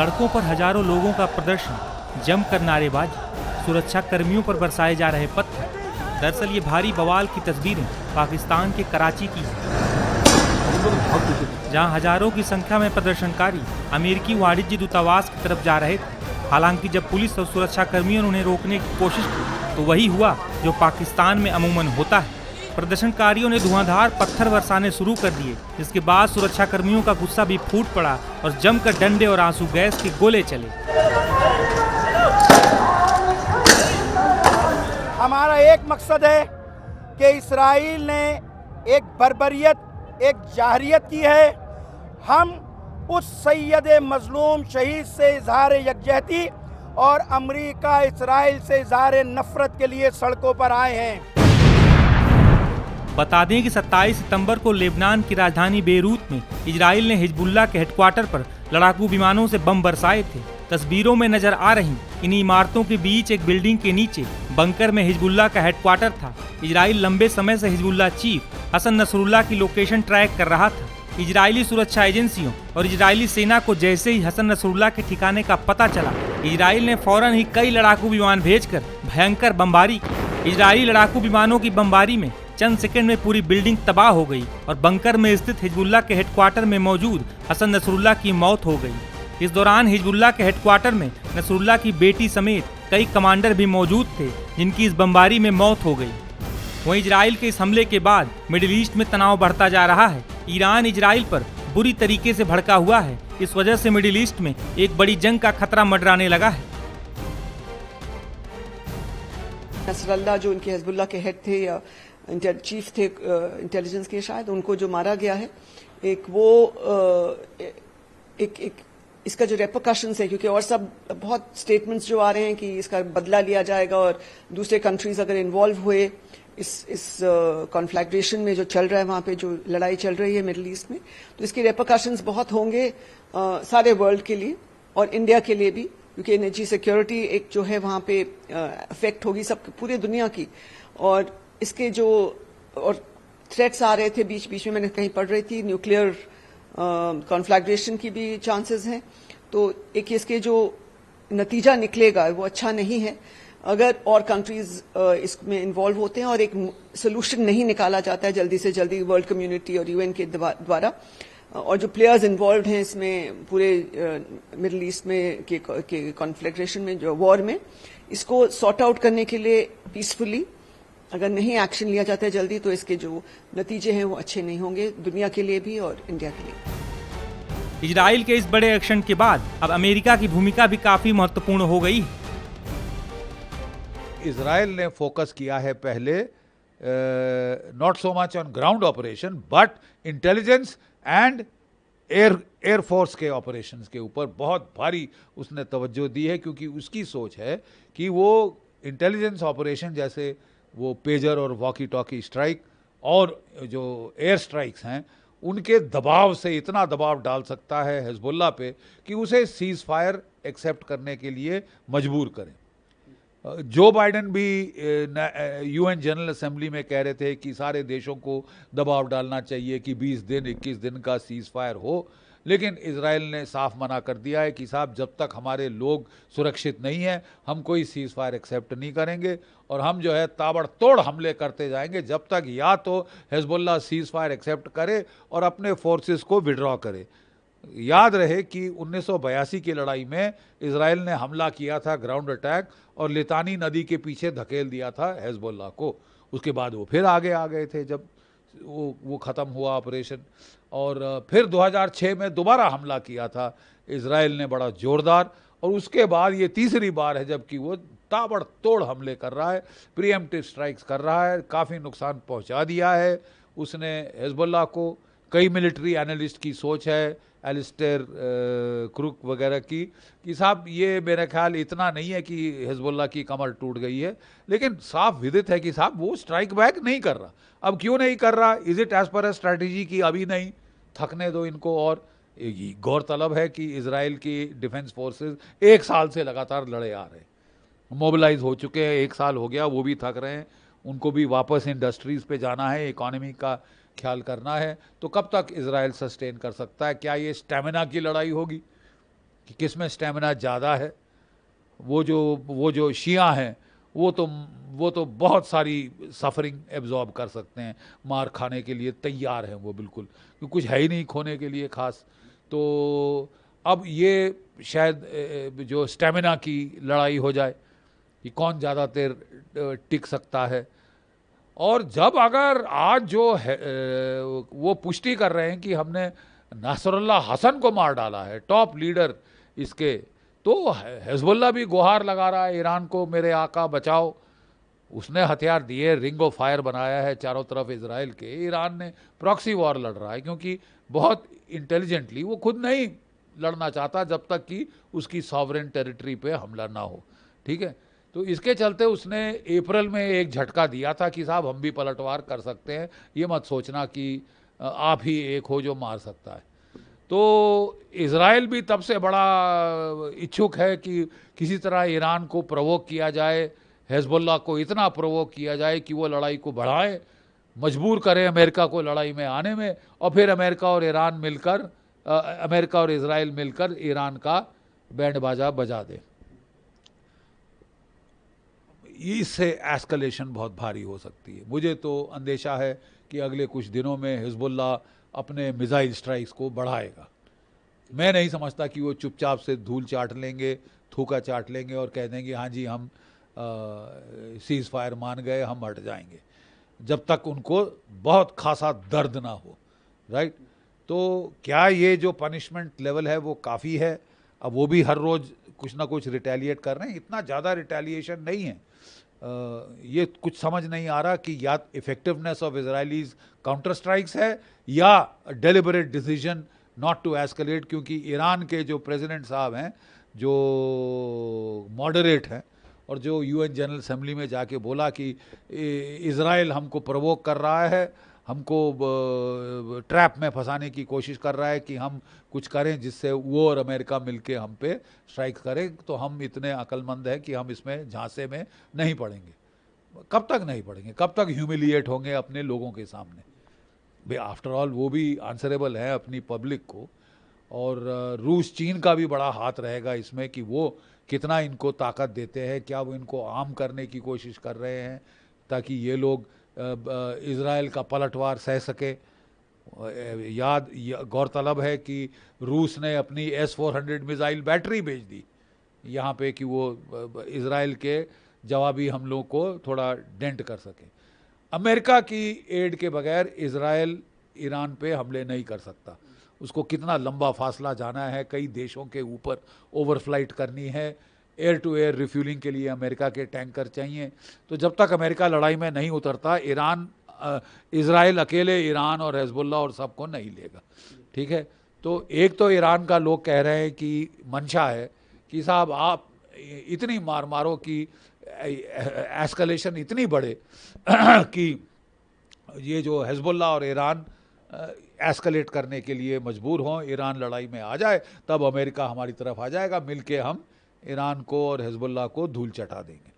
सड़कों पर हजारों लोगों का प्रदर्शन, जमकर नारेबाजी, सुरक्षा कर्मियों पर बरसाए जा रहे पत्थर। दरअसल ये भारी बवाल की तस्वीरें पाकिस्तान के कराची की हैं, जहां हजारों की संख्या में प्रदर्शनकारी अमेरिकी वाणिज्य दूतावास की तरफ जा रहे थे। हालांकि जब पुलिस और सुरक्षा कर्मियों ने उन्हें रोकने की कोशिश की तो वही हुआ जो पाकिस्तान में अमूमन होता है। प्रदर्शनकारियों ने धुआंधार पत्थर बरसाने शुरू कर दिए, जिसके बाद सुरक्षा कर्मियों का गुस्सा भी फूट पड़ा और जमकर डंडे और आंसू गैस के गोले चले। हमारा एक मकसद है कि इस्राइल ने एक बर्बरियत, एक जाहरियत की है। हम उस सैयद मजलूम शहीद से इजहार यकजहती और अमेरिका इस्राइल से इजहार नफरत के लिए सड़कों पर आए हैं। बता दें कि 27 सितंबर को लेबनान की राजधानी बेरूत में इजराइल ने हिजबुल्लाह के हेडक्वार्टर पर लड़ाकू विमानों से बम बरसाए थे। तस्वीरों में नजर आ रही इन इमारतों के बीच एक बिल्डिंग के नीचे बंकर में हिजबुल्लाह का हेडक्वार्टर था। इजराइल लंबे समय से हिजबुल्लाह चीफ हसन नसरुल्लाह की लोकेशन ट्रैक कर रहा था। इजरायली सुरक्षा एजेंसियों और इजरायली सेना को जैसे ही हसन नसरुल्लाह के ठिकाने का पता चला, इजराइल ने फौरन ही कई लड़ाकू विमान भेजकर भयंकर बमबारी की। इजरायली लड़ाकू विमानों की बमबारी में चंद सेकंड में पूरी बिल्डिंग तबाह हो गई और बंकर में स्थित हिजबुल्लाह के हेडक्वार्टर में मौजूद हसन नसरुल्लाह की मौत हो गई। इस दौरान हिजबुल्लाह के हेडक्वार्टर में नसरुल्लाह की बेटी समेत कई कमांडर भी मौजूद थे, जिनकी इस बमबारी में मौत हो गई। वहीं इजराइल के इस हमले के बाद मिडिल ईस्ट में तनाव बढ़ता जा रहा है। ईरान इजराइल पर बुरी तरीके से भड़का हुआ है। इस वजह से मिडिल ईस्ट में एक बड़ी जंग का खतरा मंडराने लगा है। नसरुल्लाह जो उनके हिजबुल्लाह के हेड थे या चीफ थे इंटेलिजेंस के, शायद उनको जो मारा गया है, एक इसका जो रेपरकशंस है, क्योंकि और सब बहुत स्टेटमेंट्स जो आ रहे हैं कि इसका बदला लिया जाएगा और दूसरे कंट्रीज अगर इन्वॉल्व हुए इस कॉन्फ्लैग्रेशन में जो चल रहा है, वहां पे जो लड़ाई चल रही है मिडिल ईस्ट में, तो इसके रेपरकशंस बहुत होंगे सारे वर्ल्ड के लिए और इंडिया के लिए भी, क्योंकि एनर्जी सिक्योरिटी एक जो है वहां पे अफेक्ट होगी सब पूरी दुनिया की। और इसके जो और थ्रेट्स आ रहे थे बीच बीच में, मैंने कहीं पढ़ रही थी न्यूक्लियर कॉन्फ्लैग्रेशन की भी चांसेस हैं। तो एक इसके जो नतीजा निकलेगा वो अच्छा नहीं है अगर और कंट्रीज इसमें इन्वॉल्व होते हैं और एक सोल्यूशन नहीं निकाला जाता है जल्दी से जल्दी वर्ल्ड कम्युनिटी और यूएन के द्वारा। और जो प्लेयर्स इन्वॉल्व हैं इसमें पूरे मिडिल ईस्ट में के कॉन्फ्लैग्रेशन में, जो वॉर में, इसको सॉर्ट आउट करने के लिए पीसफुली अगर नहीं एक्शन लिया जाता है जल्दी, तो इसके जो नतीजे हैं वो अच्छे नहीं होंगे दुनिया के लिए भी और इंडिया के लिए। इजराइल के इस बड़े एक्शन के बाद अब अमेरिका की भूमिका भी काफी महत्वपूर्ण हो गई है। इजराइल ने फोकस किया है पहले not so much on ground operation but intelligence and air force के ऑपरेशंस के ऊपर बहुत भारी उसने तवज्जो दी है, क्योंकि उसकी सोच है कि वो इंटेलिजेंस ऑपरेशन जैसे वो पेजर और वॉकी टॉकी स्ट्राइक और जो एयर स्ट्राइक्स हैं, उनके दबाव से इतना दबाव डाल सकता है हिजबुल्लाह पे कि उसे सीज फायर एक्सेप्ट करने के लिए मजबूर करें। जो बाइडेन भी यूएन जनरल असेंबली में कह रहे थे कि सारे देशों को दबाव डालना चाहिए कि 20 दिन 21 दिन का सीज फायर हो, लेकिन इजराइल ने साफ मना कर दिया है कि साहब जब तक हमारे लोग सुरक्षित नहीं हैं हम कोई सीज फायर एक्सेप्ट नहीं करेंगे और हम जो है ताबड़तोड़ हमले करते जाएंगे जब तक या तो हिजबुल्लाह सीज फायर एक्सेप्ट करे और अपने फोर्सेस को विड्रॉ करे। याद रहे कि 1982 की लड़ाई में इजराइल ने हमला किया था, ग्राउंड अटैक, और लितानी नदी के पीछे धकेल दिया था हिजबुल्लाह को। उसके बाद वो फिर आगे आ गए थे जब वो ख़त्म हुआ ऑपरेशन, और फिर 2006 में दोबारा हमला किया था इजराइल ने बड़ा ज़ोरदार, और उसके बाद ये तीसरी बार है जबकि वो ताबड़तोड़ हमले कर रहा है, प्रीएम्प्टिव स्ट्राइक्स कर रहा है, काफ़ी नुकसान पहुंचा दिया है उसने हिजबुल्लाह को। कई मिलिट्री एनालिस्ट की सोच है, एलिस्टेयर क्रुक वगैरह की, कि साहब ये मेरा ख्याल इतना नहीं है कि हिजबुल्लाह की कमर टूट गई है, लेकिन साफ विदित है कि साहब वो स्ट्राइक बैक नहीं कर रहा। अब क्यों नहीं कर रहा? Is it as per strategy की अभी नहीं, थकने दो इनको। और गौरतलब है कि इजराइल की डिफेंस फोर्सेस 1 साल से लगातार लड़े आ रहे हैं, मोबिलाइज हो चुके हैं, 1 साल हो गया, वो भी थक रहे हैं, उनको भी वापस इंडस्ट्रीज पे जाना है, इकोनॉमी का ख्याल करना है। तो कब तक इजराइल सस्टेन कर सकता है? क्या ये स्टेमिना की लड़ाई होगी? कि किस में स्टेमिना ज़्यादा है। वो जो शिया हैं वो तो बहुत सारी सफरिंग एब्जॉर्ब कर सकते हैं, मार खाने के लिए तैयार हैं वो बिल्कुल, क्योंकि कुछ है ही नहीं खोने के लिए खास। तो अब ये शायद जो स्टेमिना की लड़ाई हो जाए कि कौन ज़्यादा देर टिक सकता है। और जब अगर आज जो है वो पुष्टि कर रहे हैं कि हमने नासरुल्लाह हसन को मार डाला है, टॉप लीडर इसके, तो हिजबुल्लाह भी गुहार लगा रहा है ईरान को, मेरे आका बचाओ। उसने हथियार दिए, रिंग ऑफ फायर बनाया है चारों तरफ इजराइल के। ईरान ने प्रॉक्सी वॉर लड़ रहा है, क्योंकि बहुत इंटेलिजेंटली वो खुद नहीं लड़ना चाहता जब तक कि उसकी सॉवरेन टेरिटरी पे हमला ना हो, ठीक है। तो इसके चलते उसने अप्रैल में एक झटका दिया था कि साहब हम भी पलटवार कर सकते हैं, ये मत सोचना कि आप ही एक हो जो मार सकता है। तो इज़राइल भी तब से बड़ा इच्छुक है कि किसी तरह ईरान को प्रोवोक किया जाए, हिजबुल्लाह को इतना प्रोवोक किया जाए कि वो लड़ाई को बढ़ाए, मजबूर करें अमेरिका को लड़ाई में आने में, और फिर अमेरिका और ईरान मिलकर अमेरिका और इज़राइल मिलकर ईरान का बैंड बाजा बजा दें। इससे एस्कलेशन बहुत भारी हो सकती है। मुझे तो अंदेशा है कि अगले कुछ दिनों में हिजबुल्लाह अपने मिसाइल स्ट्राइक्स को बढ़ाएगा। मैं नहीं समझता कि वो चुपचाप से धूल चाट लेंगे, थूका चाट लेंगे और कह देंगे हाँ जी हम सीज फायर मान गए, हम हट जाएंगे, जब तक उनको बहुत खासा दर्द ना हो, राइट। तो क्या ये जो पनिशमेंट लेवल है वो काफ़ी है? अब वो भी हर रोज़ कुछ ना कुछ रिटेलिएट कर रहे हैं, इतना ज़्यादा रिटेलिएशन नहीं है। ये कुछ समझ नहीं आ रहा कि या effectiveness of Israelis counter strikes है या deliberate decision not to escalate, क्योंकि ईरान के जो प्रेसिडेंट साहब हैं, जो मॉडरेट हैं, और जो यूएन जनरल असेंबली में जाके बोला कि इज़राइल हमको प्रवोक कर रहा है, हमको ट्रैप में फंसाने की कोशिश कर रहा है कि हम कुछ करें जिससे वो और अमेरिका मिलके हम पे स्ट्राइक करें, तो हम इतने अक्लमंद हैं कि हम इसमें झांसे में नहीं पड़ेंगे। कब तक नहीं पड़ेंगे? कब तक ह्यूमिलिएट होंगे अपने लोगों के सामने? भाई आफ्टर ऑल वो भी आंसरेबल है अपनी पब्लिक को। और रूस चीन का भी बड़ा हाथ रहेगा इसमें कि वो कितना इनको ताकत देते हैं, क्या वो इनको आर्म करने की कोशिश कर रहे हैं ताकि ये लोग इज़राइल का पलटवार सह सके। गौरतलब है कि रूस ने अपनी S-400 मिसाइल बैटरी भेज दी यहाँ पे कि वो इज़राइल के जवाबी हमलों को थोड़ा डेंट कर सके। अमेरिका की एड के बगैर इज़राइल ईरान पे हमले नहीं कर सकता। उसको कितना लंबा फासला जाना है, कई देशों के ऊपर ओवरफ्लाइट करनी है, एयर टू एयर रिफ्यूलिंग के लिए अमेरिका के टैंकर चाहिए। तो जब तक अमेरिका लड़ाई में नहीं उतरता, इज़राइल अकेले ईरान और हिजबुल्लाह और सबको नहीं लेगा, ठीक है। तो एक तो ईरान का लोग कह रहे हैं कि मंशा है कि साहब आप इतनी मार मारो कि एस्केलेशन इतनी बढ़े कि ये जो हिजबुल्लाह और ईरान एस्केलेट करने के लिए मजबूर हों, ईरान लड़ाई में आ जाए, तब अमेरिका हमारी तरफ आ जाएगा, मिलके हम ईरान को और हिजबुल्लाह को धूल चटा देंगे।